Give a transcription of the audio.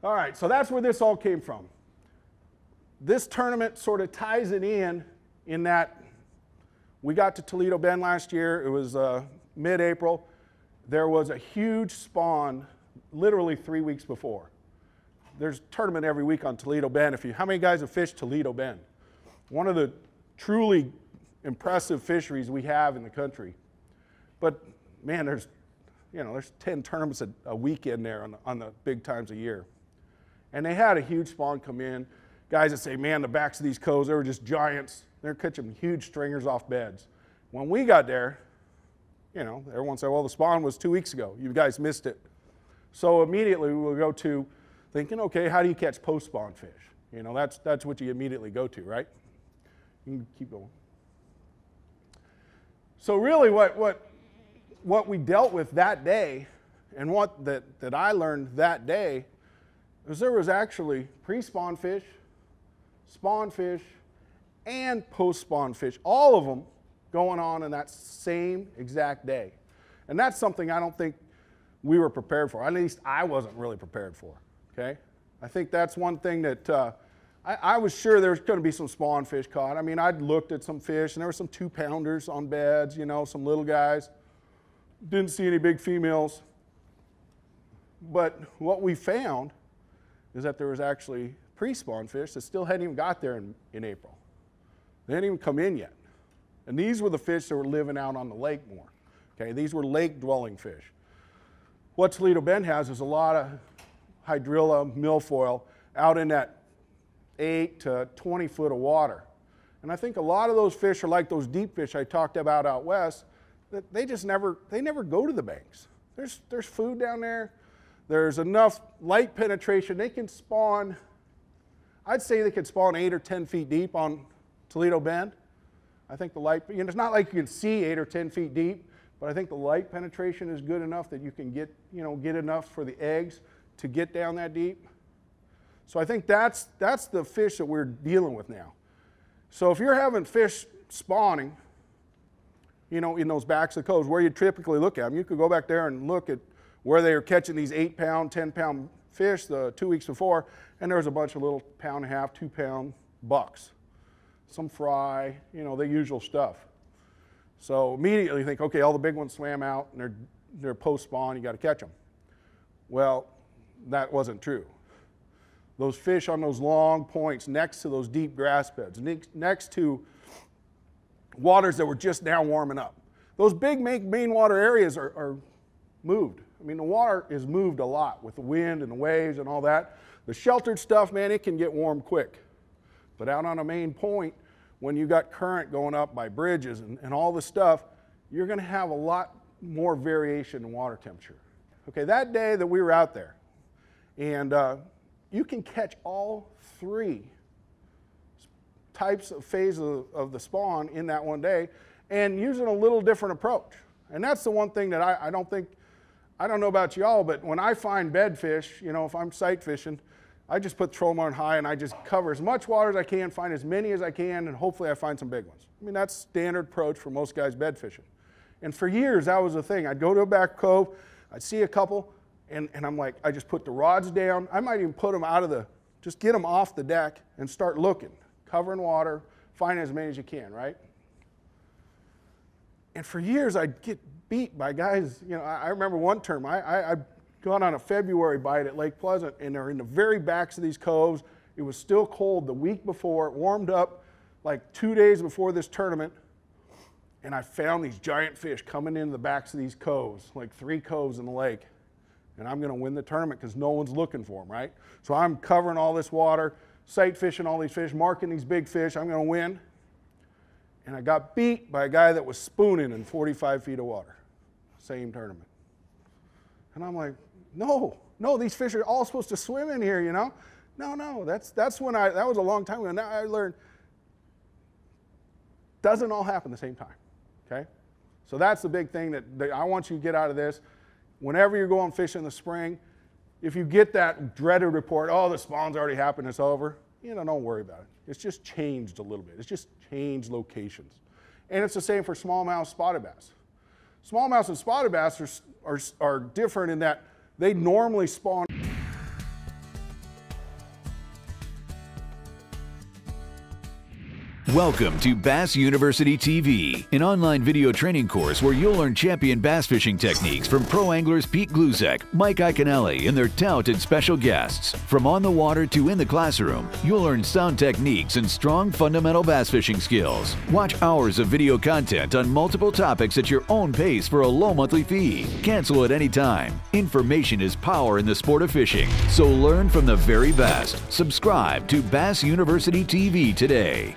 All right, so that's where this all came from. This tournament sort of ties it in that we got to Toledo Bend last year. It was mid-April. There was a huge spawn literally 3 weeks before. There's a tournament every week on Toledo Bend. How many guys have fished Toledo Bend? One of the truly impressive fisheries we have in the country. But man, there's 10 tournaments a weekend there on the big times a year. And they had a huge spawn come in. Guys that say, man, the backs of these coves, they were just giants. They're catching huge stringers off beds. When we got there, everyone said, well, the spawn was 2 weeks ago. You guys missed it. So immediately we'll go to thinking, okay, how do you catch post-spawn fish? That's what you immediately go to, right? You can keep going. So really what we dealt with that day and what that I learned that day was there was actually pre-spawn fish, spawn fish, and post-spawn fish, all of them going on in that same exact day. And that's something I don't think we were prepared for. At least I wasn't really prepared for, okay? I think that's one thing that I was sure there was going to be some spawn fish caught. I mean, I'd looked at some fish, and there were some 2-pounders on beds, some little guys. Didn't see any big females. But what we found is that there was actually pre-spawn fish that still hadn't even got there in April. They hadn't even come in yet. And these were the fish that were living out on the lake more. Okay, these were lake-dwelling fish. What Toledo Bend has is a lot of hydrilla, milfoil out in that 8 to 20 foot of water. And I think a lot of those fish are like those deep fish I talked about out west, that they never go to the banks. There's food down there. There's enough light penetration. They can spawn, I'd say they could spawn 8 or 10 feet deep on Toledo Bend. I think the light, it's not like you can see 8 or 10 feet deep, but I think the light penetration is good enough that you can get enough for the eggs to get down that deep. So I think that's the fish that we're dealing with now. So if you're having fish spawning, in those backs of coves where you typically look at them, you could go back there and look at where they are catching these 8-pound, 10-pound fish the 2 weeks before, and there's a bunch of little 1.5-pound, 2-pound bucks. Some fry, the usual stuff. So immediately you think, okay, all the big ones swam out and they're post-spawn, you got to catch them. Well, that wasn't true. Those fish on those long points next to those deep grass beds, next to waters that were just now warming up. Those big main water areas are moved. I mean, the water is moved a lot with the wind and the waves and all that. The sheltered stuff, man, it can get warm quick. But out on a main point, when you got current going up by bridges and all this stuff, you're going to have a lot more variation in water temperature. Okay, that day that we were out there, and you can catch all 3 types of phases of the spawn in that one day and using a little different approach. And that's the one thing that I don't know about y'all, but when I find bedfish, if I'm sight fishing, I just put trolling motor high and I just cover as much water as I can, find as many as I can, and hopefully I find some big ones. I mean, that's standard approach for most guys bed fishing. And for years, that was the thing. I'd go to a back cove, I'd see a couple, and I'm like, I just put the rods down. I might even put them just get them off the deck and start looking, covering water, find as many as you can, right? And for years, I'd get beat by guys. I remember one term, I got on a February bite at Lake Pleasant, and they're in the very backs of these coves. It was still cold the week before. It warmed up like 2 days before this tournament, and I found these giant fish coming into the backs of these coves, like 3 coves in the lake. And I'm going to win the tournament because no one's looking for them, right? So I'm covering all this water, sight fishing all these fish, marking these big fish. I'm going to win. And I got beat by a guy that was spooning in 45 feet of water. Same tournament. And I'm like, no, these fish are all supposed to swim in here, No, that's when that was a long time ago. Now I learned, doesn't all happen at the same time, okay? So that's the big thing that I want you to get out of this. Whenever you're going fishing in the spring, if you get that dreaded report, oh, the spawn's already happened, it's over, don't worry about it. It's just changed a little bit. It's just changed locations. And it's the same for smallmouth spotted bass. Smallmouth and spotted bass are different in that they normally spawn. Welcome to Bass University TV, an online video training course where you'll learn champion bass fishing techniques from pro anglers Pete Glusek, Mike Iaconelli, and their talented special guests. From on the water to in the classroom, you'll learn sound techniques and strong fundamental bass fishing skills. Watch hours of video content on multiple topics at your own pace for a low monthly fee. Cancel at any time. Information is power in the sport of fishing, so learn from the very best. Subscribe to Bass University TV today.